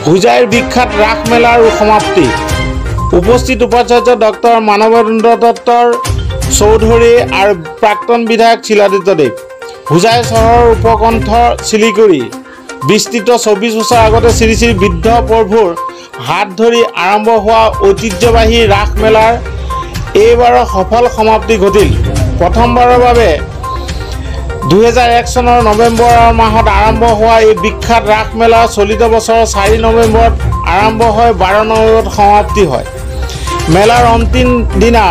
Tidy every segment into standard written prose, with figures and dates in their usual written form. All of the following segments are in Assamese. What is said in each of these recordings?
হুজাইৰ বিখ্যাত ৰাস মেলাৰ সমাপ্তি। উপস্থিত উপাচাৰ্য ডক্টৰ মানৱেন্দ্ৰ দত্ত চৌধুৰী আৰু প্ৰাক্তন বিধায়ক শিলাদিত্য দেৱ। হুজাই চহৰৰ উপকণ্ঠ চিলিগুৰি বিস্তৃত 24 বছৰ আগতে শ্ৰী শ্ৰী বৃদ্ধ প্ৰভুৰ হাত ধৰি আৰম্ভ হোৱা ঐতিহ্যবাহী ৰাস মেলাৰ এইবাৰৰ সফল সমাপ্তি ঘটিল। প্ৰথমবাৰৰ বাবে 2001 চনৰ নৱেম্বৰ মাহত আৰম্ভ হোৱা এই বিখ্যাত ৰাস মেলা চলিত বছৰৰ 4 নৱেম্বৰত আৰম্ভ হৈ 12 নৱেম্বৰত সমাপ্তি হয়। মেলাৰ অন্তিম দিনা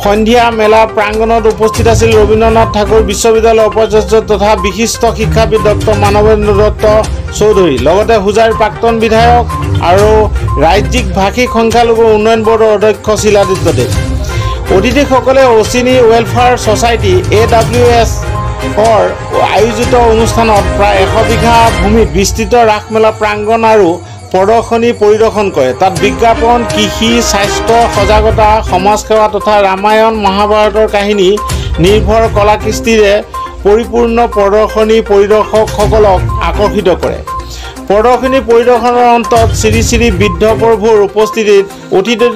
সন্ধিয়া মেলা প্ৰাংগণত উপস্থিত আছিল ৰবীন্দ্ৰনাথ ঠাকুৰ বিশ্ববিদ্যালয়ৰ উপাচাৰ্য তথা বিশিষ্ট শিক্ষাবিদ ডক্টৰ মানৱেন্দ্ৰ দত্ত চৌধুৰী, লগতে হুজাইৰ প্ৰাক্তন বিধায়ক আৰু ৰাজ্যিক ভাষিক সংখ্যালঘু উন্নয়ন বৰ্ডৰ অধ্যক্ষ শিলাদিত্য দেৱ। অতিথিসকলে অচিনি ৱেলফেয়াৰ ছ'চাইটি AWS আয়োজিত অনুষ্ঠানত প্ৰায় 100 বিঘা ভূমিত বিস্তৃত ৰাসমেলা প্ৰাংগণ আৰু প্ৰদৰ্শনী পৰিদৰ্শন কৰে। তাত বিজ্ঞাপন, কৃষি, স্বাস্থ্য সজাগতা, সমাজসেৱা তথা ৰামায়ণ মহাভাৰতৰ কাহিনী নিৰ্ভৰ কলাকৃষ্টিৰে পৰিপূৰ্ণ প্ৰদৰ্শনী পৰিদৰ্শকসকলক আকৰ্ষিত কৰে। প্ৰদৰ্শনী পৰিদৰ্শনৰ অন্তত শ্ৰী শ্ৰী বৃদ্ধ প্ৰভুৰ উপস্থিতিত অতিথিক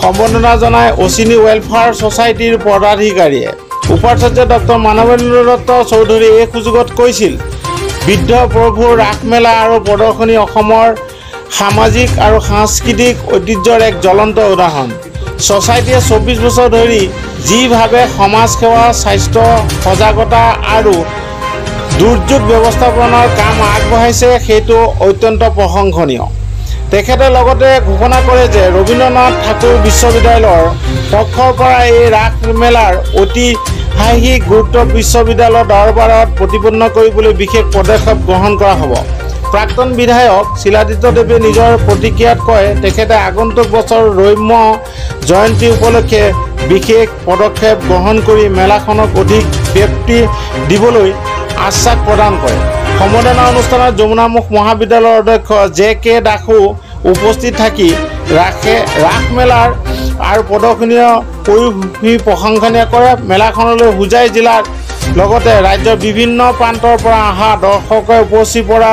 সম্বৰ্ধনা জনাই অচিনি ৱেলফেয়াৰ ছ'চাইটিৰ পদাধিকাৰীয়ে। উপাচাৰ্য ডক্টৰ মানৱেন্দ্ৰ দত্ত চৌধুৰীয়ে এই সুযোগত কৈছিল, বৃদ্ধ প্ৰভুৰ ৰাসমেলা আৰু প্ৰদৰ্শনী অসমৰ সামাজিক আৰু সাংস্কৃতিক ঐতিহ্যৰ এক জ্বলন্ত উদাহৰণ। ছ'চাইটিয়ে 24 বছৰ ধৰি যিভাৱে সমাজসেৱা, স্বাস্থ্য সজাগতা আৰু দুৰ্যোগ ব্যৱস্থাপনাৰ কাম আগবঢ়াইছে সেইটো অত্যন্ত প্ৰশংসনীয়। তেখেতে লগতে ঘোষণা কৰে যে ৰবীন্দ্ৰনাথ ঠাকুৰ বিশ্ববিদ্যালয়ৰ পক্ষৰ পৰা এই ৰাস মেলাৰ ঐতিহাসিক গুৰুত্ব বিশ্ববিদ্যালয়ৰ দৰবাৰত প্ৰতিপন্ন কৰিবলৈ বিশেষ পদক্ষেপ গ্ৰহণ কৰা হ'ব। প্ৰাক্তন বিধায়ক শিলাদিত্য দেৱে নিজৰ প্ৰতিক্ৰিয়াত কয়, তেখেতে আগন্তুক বছৰ ৰম্য জয়ন্তী উপলক্ষে বিশেষ পদক্ষেপ গ্ৰহণ কৰি মেলাখনক অধিক ব্যাপ্তি দিবলৈ আশ্বাস প্ৰদান কৰে। সম্বৰ্ধনা অনুষ্ঠানত যমুনামুখ মহাবিদ্যালয়ৰ অধ্যক্ষ JK দাসো উপস্থিত থাকি ৰাস মেলাৰ আৰু প্ৰদৰ্শনীয় প্ৰশংসনীয় কৰে। মেলাখনলৈ হুজাই জিলাৰ লগতে ৰাজ্যৰ বিভিন্ন প্ৰান্তৰ পৰা অহা দৰ্শকে উপচি পৰা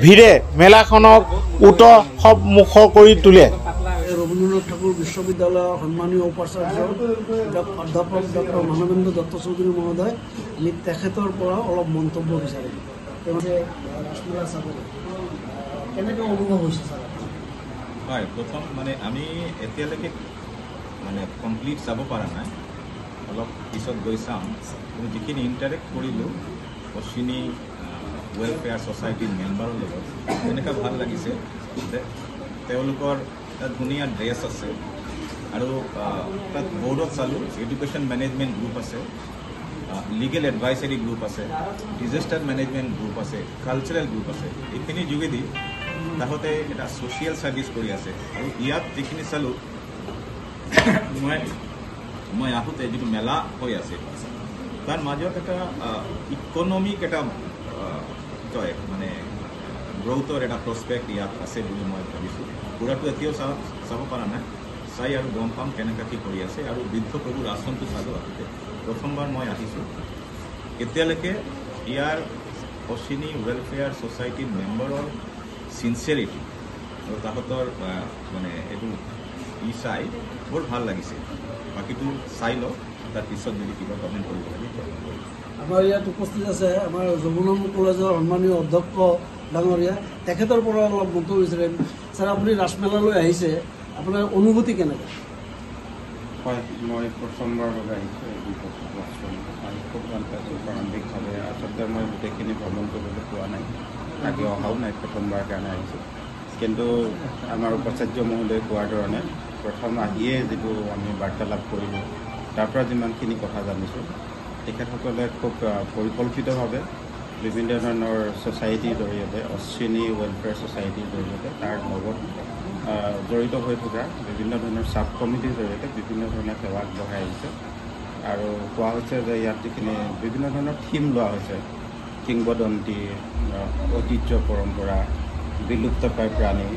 ভিৰে মেলাখনক উৎসৱমুখৰ কৰি তোলে। ৰবীন্দ্ৰনাথ ঠাকুৰ বিশ্ববিদ্যালয়েৰ সম্মানীয় উপাচাৰ্য অধ্যাপক ডক্টৰ মানবেন্দ্ৰ দত্ত চৌধুৰী মহোদয়, আমি তেখেতৰ পৰা অলপ মন্তব্য বিচাৰিম। তেওঁলোকে ৰাসমেলা চাবলৈ কেনেকৈ অনুভৱ হৈছে ছাৰ? হয়, প্ৰথম আমি এতিয়ালৈকে কমপ্লিট চাব পৰা নাই, অলপ পিছত গৈ চাম। কিন্তু যিখিনি ইণ্টাৰেক্ট কৰিলোঁ অচিনি ৱেলফেয়াৰ ছ'চাইটিৰ মেম্বাৰৰ লগত, তেনেকুৱা ভাল লাগিছে যে তেওঁলোকৰ তাত ধুনীয়া ড্ৰেছ আছে আৰু তাত বৰ্ডত চালোঁ এডুকেশ্যন মেনেজমেণ্ট গ্ৰুপ আছে, লিগেল এডভাইচাৰী গ্ৰুপ আছে, ডিজাষ্টাৰ মেনেজমেণ্ট গ্ৰুপ আছে, কালচাৰেল গ্ৰুপ আছে। এইখিনি যোগেদি তাহাঁতে এটা ছ'চিয়েল ছাৰ্ভিচ কৰি আছে। আৰু ইয়াত যিখিনি চালোঁ, মই আহোঁতে যিটো মেলা হৈ আছে তাৰ মাজত এটা ইকনমিক এটা গ্ৰৌথৰ এটা প্ৰস্পেক্ট ইয়াত আছে বুলি মই ভাবিছোঁ। পুৰাটো এতিয়াও চাব পৰা নাই, চাই আৰু গম পাম কেনেকৈ কি কৰি আছে। আৰু বৃদ্ধ প্ৰভুৰ আশ্ৰমটো চালোঁ আহোঁতে, প্ৰথমবাৰ মই আহিছোঁ। এতিয়ালৈকে ইয়াৰ অচিনি ৱেলফেয়াৰ ছ'চাইটিৰ মেম্বাৰৰ চিনচিয়াৰিটি আৰু তাহাঁতৰ এইটো চাই বৰ ভাল লাগিছে। বাকীটো চাই লওক, তাৰপিছত যদি কিবা কমেণ্ট কৰিব লাগে। আমাৰ ইয়াত উপস্থিত আছে আমাৰ যমুনামুখ কলেজৰ সন্মানীয় অধ্যক্ষ ডাঙৰীয়া, তেখেতৰ পৰা অলপ মন্তব্য বিচাৰিম। ছাৰ, আপুনি ৰাসমেলালৈ আহিছে, আপোনাৰ অনুভূতি কেনেকৈ? হয়, মই প্ৰথমবাৰৰ বাবে আহিছোঁ। খুব ভাল পাইছোঁ প্ৰাৰম্ভিকভাৱে। আচলতে মই গোটেইখিনি ভ্ৰমণ কৰিবলৈ পোৱা নাই, আগে অহাও নাই, প্ৰথমবাৰৰ কাৰণে আহিছোঁ। কিন্তু আমাৰ উপাচাৰ্য মহোদয়ে কোৱাৰ ধৰণে প্ৰথম আহিয়ে যিটো আমি বাৰ্তালাপ কৰিলোঁ, তাৰ পৰা যিমানখিনি কথা জানিছোঁ, তেখেতসকলে খুব পৰিকল্পিতভাৱে বিভিন্ন ধৰণৰ ছ'চাইটিৰ জৰিয়তে, অশ্বিনী ৱেলফেয়াৰ ছ'চাইটিৰ জৰিয়তে, তাৰ লগত জড়িত হৈ থকা বিভিন্ন ধৰণৰ ছাব কমিটিৰ জৰিয়তে বিভিন্ন ধৰণৰ সেৱা আগবঢ়াই আহিছে। আৰু কোৱা হৈছে যে ইয়াত যিখিনি বিভিন্ন ধৰণৰ থিম লোৱা হৈছে, কিংবদন্তি, ঐতিহ্য পৰম্পৰা, বিলুপ্তপ্ৰায় প্ৰাণী,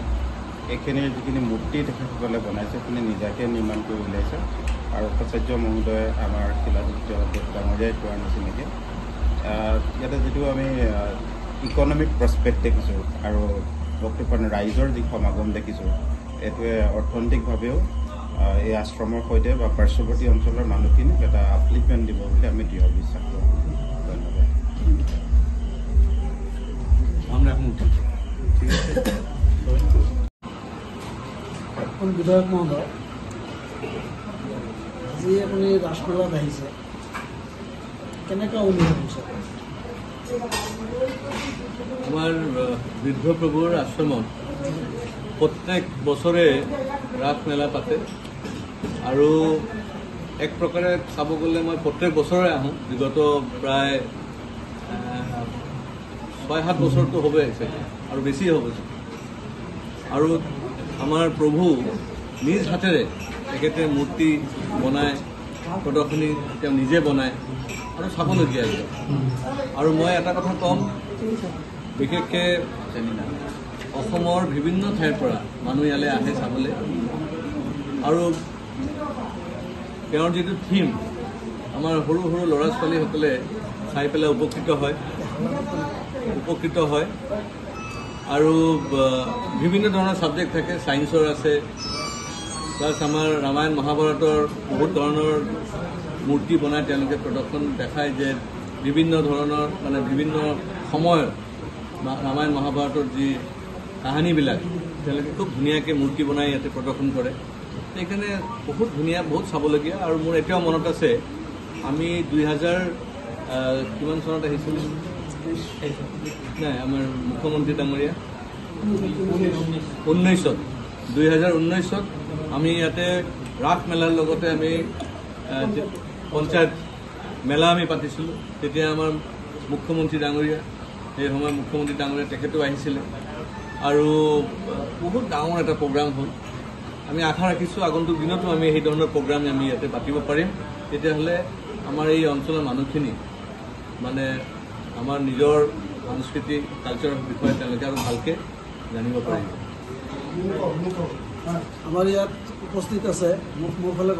এইখিনিৰ যিখিনি মূৰ্তি তেখেতসকলে বনাইছে সেইখিনি নিজাকৈ নিৰ্মাণ কৰি উলিয়াইছে। আৰু উপাচাৰ্য মহোদয়ে আমাৰ শিলাদিত্য ডাঙৰীয়াই কোৱাৰ নিচিনাকৈ ইয়াতে যিটো আমি ইকনমিক প্ৰস্পেক্ট দেখিছোঁ আৰু ৰাইজৰ যি সমাগম দেখিছোঁ এইটোৱে অৰ্থনৈতিকভাৱেও এই আশ্ৰমৰ সৈতে বা পাৰ্শ্বৱৰ্তী অঞ্চলৰ মানুহখিনিক এটা আপলিফমেণ্ট দিব বুলি আমি দৃঢ় বিশ্বাস কৰোঁ। ধন্যবাদ। বিধায়ক মহোদয়, আজি আপুনি ৰাসমেলাত আহিছে, কেনেকুৱা অনুভৱ হৈছে? আমাৰ বৃদ্ধ প্ৰভুৰ আশ্ৰমত প্ৰত্যেক বছৰে ৰাস মেলা পাতে আৰু এক প্ৰকাৰে চাব গ'লে মই প্ৰত্যেক বছৰে আহোঁ। বিগত প্ৰায় ৬-৭ বছৰটো হ'ব চাগে আৰু বেছি হ'ব। আৰু আমাৰ প্ৰভু নিজ হাতেৰে তেখেতে মূৰ্তি বনায়, প্ৰদৰ্শনী তেওঁ নিজে বনায় আৰু চাবলগীয়া। আৰু মই এটা কথা ক'ম, বিশেষকৈ অসমৰ বিভিন্ন ঠাইৰ পৰা মানুহ ইয়ালৈ আহে চাবলৈ। আৰু তেওঁৰ যিটো থিম, আমাৰ সৰু সৰু ল'ৰা ছোৱালীসকলে চাই পেলাই উপকৃত হয়। আৰু বিভিন্ন ধৰণৰ ছাবজেক্ট থাকে, ছায়েন্সৰ আছে, প্লাছ আমাৰ ৰামায়ণ মহাভাৰতৰ বহুত ধৰণৰ মূৰ্তি বনাই তেওঁলোকে প্ৰদৰ্শন দেখায় যে বিভিন্ন ধৰণৰ মানে বিভিন্ন সময়ত ৰামায়ণ মহাভাৰতৰ যি কাহিনীবিলাক তেওঁলোকে খুব ধুনীয়াকৈ মূৰ্তি বনাই ইয়াতে প্ৰদৰ্শন কৰে। সেইকাৰণে বহুত ধুনীয়া, বহুত চাবলগীয়া। আৰু মোৰ এতিয়াও মনত আছে, আমি 2000 কিমান চনত আহিছিলোঁ নাই, আমাৰ মুখ্যমন্ত্ৰী ডাঙৰীয়া 2019ত আমি ইয়াতে ৰাস মেলাৰ লগতে আমি পঞ্চায়ত মেলা আমি পাতিছিলোঁ। তেতিয়া আমাৰ মুখ্যমন্ত্ৰী ডাঙৰীয়া, সেই সময়ত মুখ্যমন্ত্ৰী ডাঙৰীয়া তেখেতো আহিছিলে আৰু বহুত ডাঙৰ এটা প্ৰগ্ৰাম হ'ল। আমি আশা ৰাখিছোঁ আগন্তুক দিনতো আমি সেই ধৰণৰ প্ৰগ্ৰাম আমি ইয়াতে পাতিব পাৰিম। তেতিয়াহ'লে আমাৰ এই অঞ্চলৰ মানুহখিনি মানে আমাৰ নিজৰ সংস্কৃতি কালচাৰৰ বিষয়ে তেওঁলোকে আৰু ভালকৈ জানিব পাৰিব। আমাৰ ইয়াত উপস্থিত আছে মোৰ ফালে